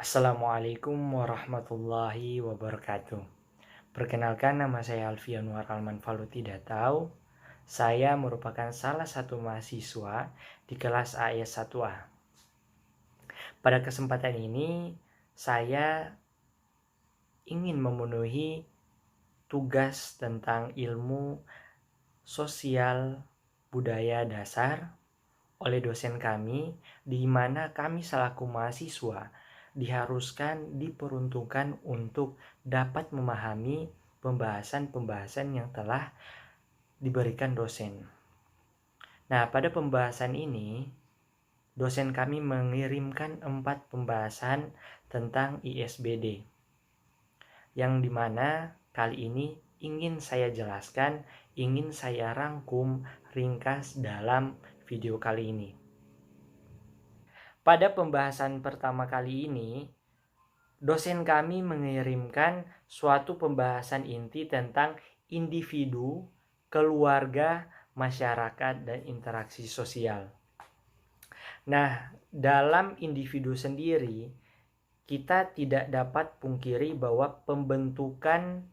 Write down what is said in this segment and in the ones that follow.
Assalamualaikum warahmatullahi wabarakatuh. Perkenalkan, nama saya Alfian Waralman Faluti Datau. Saya merupakan salah satu mahasiswa di kelas AS 1A. Pada kesempatan ini, saya ingin memenuhi tugas tentang ilmu sosial budaya dasar oleh dosen kami, di mana kami selaku mahasiswa diharuskan diperuntukkan untuk dapat memahami pembahasan-pembahasan yang telah diberikan dosen. Nah, pada pembahasan ini, dosen kami mengirimkan 4 pembahasan tentang ISBD, yang dimana kali ini ingin saya jelaskan, ingin saya rangkum ringkas dalam video kali ini. Pada pembahasan pertama kali ini, dosen kami mengirimkan suatu pembahasan inti tentang individu, keluarga, masyarakat, dan interaksi sosial. Nah, dalam individu sendiri, kita tidak dapat pungkiri bahwa pembentukan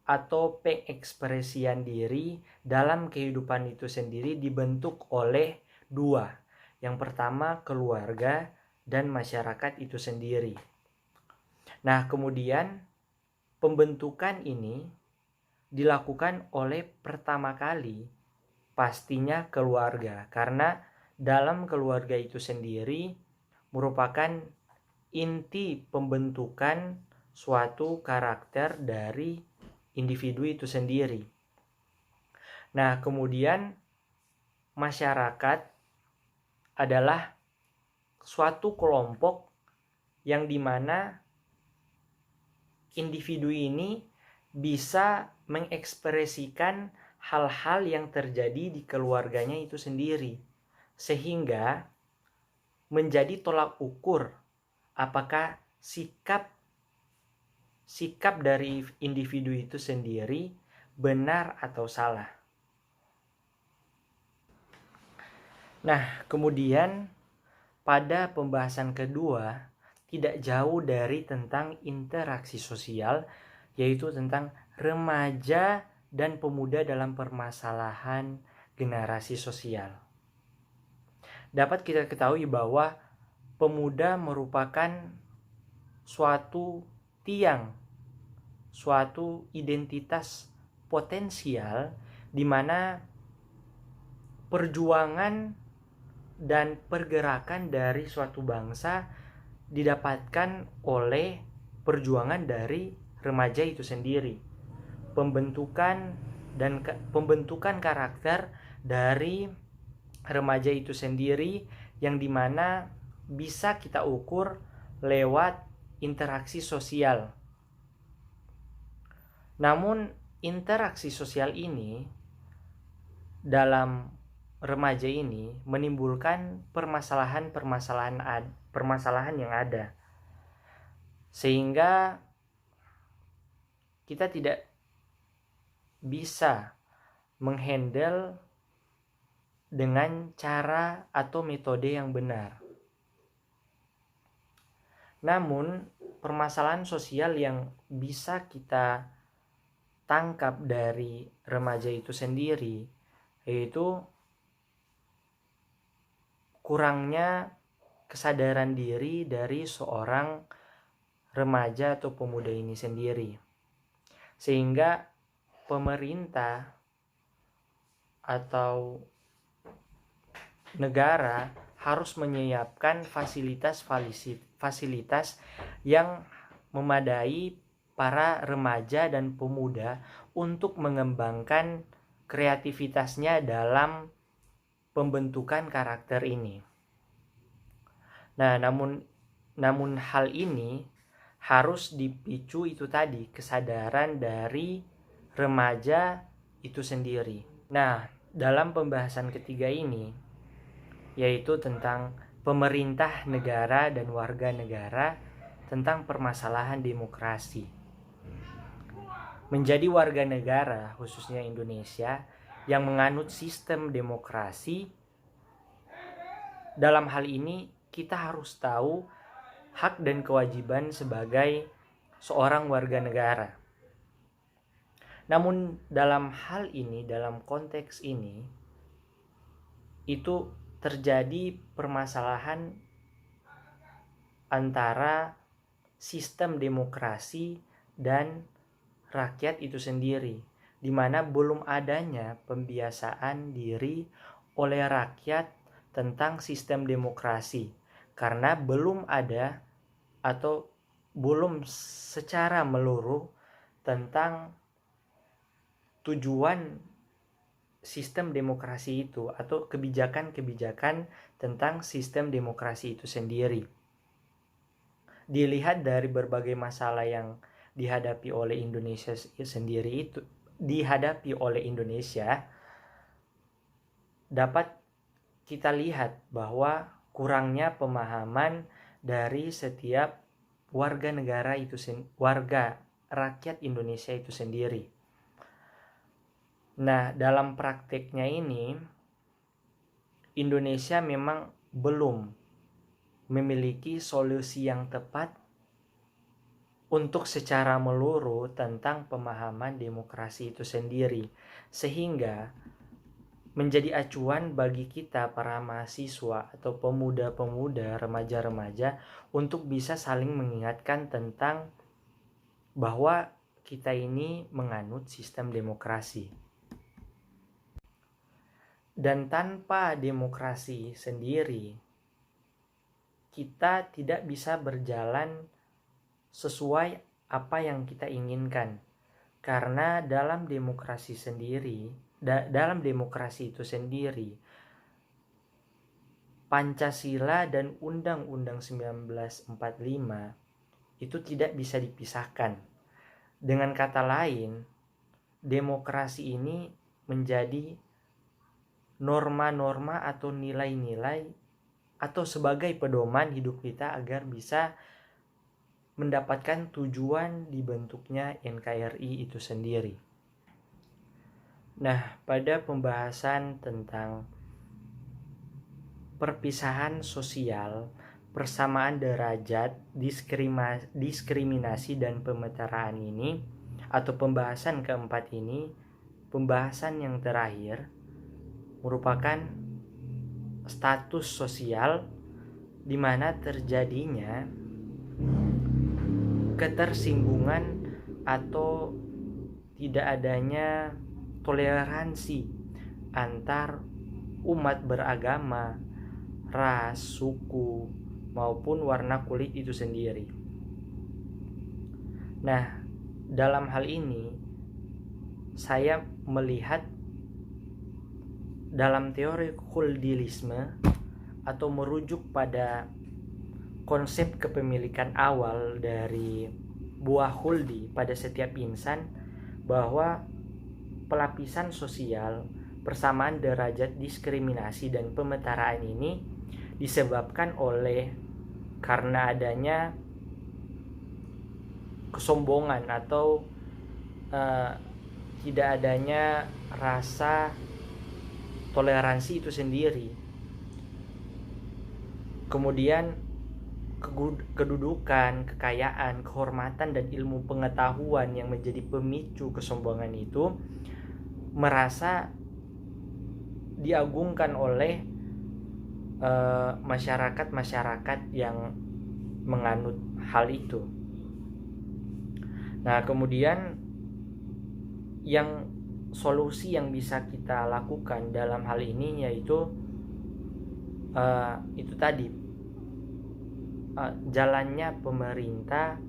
atau pengekspresian diri dalam kehidupan itu sendiri dibentuk oleh dua. Yang pertama, keluarga dan masyarakat itu sendiri. Nah, kemudian pembentukan ini dilakukan oleh pertama kali pastinya keluarga, karena dalam keluarga itu sendiri merupakan inti pembentukan suatu karakter dari individu itu sendiri. Nah, kemudian masyarakat adalah suatu kelompok yang dimana individu ini bisa mengekspresikan hal-hal yang terjadi di keluarganya itu sendiri, sehingga menjadi tolak ukur apakah sikap dari individu itu sendiri benar atau salah. Nah, kemudian pada pembahasan kedua tidak jauh dari tentang interaksi sosial, yaitu tentang remaja dan pemuda dalam permasalahan generasi sosial. Dapat kita ketahui bahwa pemuda merupakan suatu tiang, suatu identitas potensial di mana perjuangan dan pergerakan dari suatu bangsa didapatkan oleh perjuangan dari remaja itu sendiri. Pembentukan karakter dari remaja itu sendiri yang dimana bisa kita ukur lewat interaksi sosial. Namun interaksi sosial ini dalam remaja ini menimbulkan permasalahan yang ada, sehingga kita tidak bisa menghandle dengan cara atau metode yang benar. Namun permasalahan sosial yang bisa kita tangkap dari remaja itu sendiri yaitu kurangnya kesadaran diri dari seorang remaja atau pemuda ini sendiri, sehingga pemerintah atau negara harus menyiapkan fasilitas yang memadai para remaja dan pemuda untuk mengembangkan kreativitasnya dalam pembentukan karakter ini. Nah, namun hal ini harus dipicu itu tadi, kesadaran dari remaja itu sendiri. Nah, dalam pembahasan ketiga ini, yaitu tentang pemerintah negara dan warga negara tentang permasalahan demokrasi. Menjadi warga negara, khususnya Indonesia, yang menganut sistem demokrasi, dalam hal ini kita harus tahu hak dan kewajiban sebagai seorang warga negara. Namun dalam hal ini, dalam konteks ini, itu terjadi permasalahan antara sistem demokrasi dan rakyat itu sendiri, di mana belum adanya pembiasaan diri oleh rakyat tentang sistem demokrasi, karena belum ada atau belum secara menyeluruh tentang tujuan sistem demokrasi itu atau kebijakan-kebijakan tentang sistem demokrasi itu sendiri. Dilihat dari berbagai masalah yang dihadapi oleh Indonesia sendiri itu, dapat kita lihat bahwa kurangnya pemahaman dari setiap warga rakyat Indonesia itu sendiri. Nah, dalam prakteknya ini, Indonesia memang belum memiliki solusi yang tepat untuk secara menyeluruh tentang pemahaman demokrasi itu sendiri, sehingga menjadi acuan bagi kita para mahasiswa atau pemuda-pemuda, remaja-remaja untuk bisa saling mengingatkan tentang bahwa kita ini menganut sistem demokrasi. Dan tanpa demokrasi sendiri, kita tidak bisa berjalan sesuai apa yang kita inginkan. Karena dalam demokrasi itu sendiri, Pancasila dan Undang-Undang 1945 itu tidak bisa dipisahkan. Dengan kata lain, demokrasi ini menjadi norma-norma atau nilai-nilai atau sebagai pedoman hidup kita agar bisa mendapatkan tujuan dibentuknya NKRI itu sendiri. Nah, pada pembahasan tentang perpisahan sosial, persamaan derajat, diskriminasi dan pemetaraan ini, atau pembahasan keempat ini, pembahasan yang terakhir merupakan status sosial di mana terjadinya ketersinggungan atau tidak adanya toleransi antar umat beragama, ras, suku, maupun warna kulit itu sendiri. Nah, dalam hal ini saya melihat dalam teori Huldilisme atau merujuk pada konsep kepemilikan awal dari buah huldi pada setiap insan, bahwa pelapisan sosial, persamaan derajat, diskriminasi dan pemetaraan ini disebabkan oleh karena adanya kesombongan atau tidak adanya rasa toleransi itu sendiri. Kemudian kedudukan, kekayaan, kehormatan, dan ilmu pengetahuan yang menjadi pemicu kesombongan itu merasa diagungkan oleh masyarakat yang menganut hal itu. Nah, kemudian yang solusi yang bisa kita lakukan dalam hal ini yaitu itu tadi, jalannya pemerintah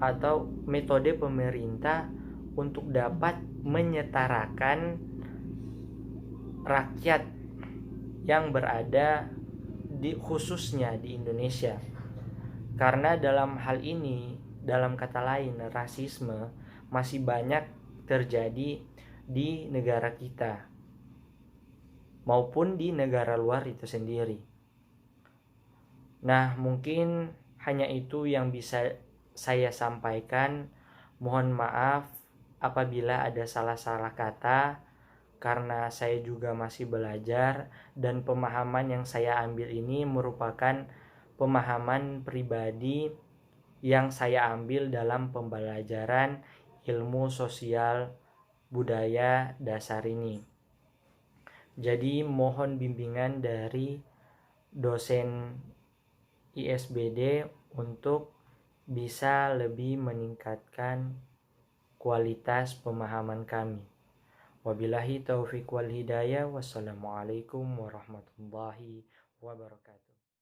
atau metode pemerintah untuk dapat menyetarakan rakyat yang berada khususnya di Indonesia. Karena dalam hal ini, dalam kata lain, rasisme masih banyak terjadi di negara kita maupun di negara luar itu sendiri. Nah, mungkin hanya itu yang bisa saya sampaikan. Mohon maaf apabila ada salah-salah kata, karena saya juga masih belajar dan pemahaman yang saya ambil ini merupakan pemahaman pribadi yang saya ambil dalam pembelajaran ilmu sosial budaya dasar ini. Jadi mohon bimbingan dari dosen ISBD untuk bisa lebih meningkatkan kualitas pemahaman kami. Wabillahi taufiq wal hidayah. Wassalamualaikum warahmatullahi wabarakatuh.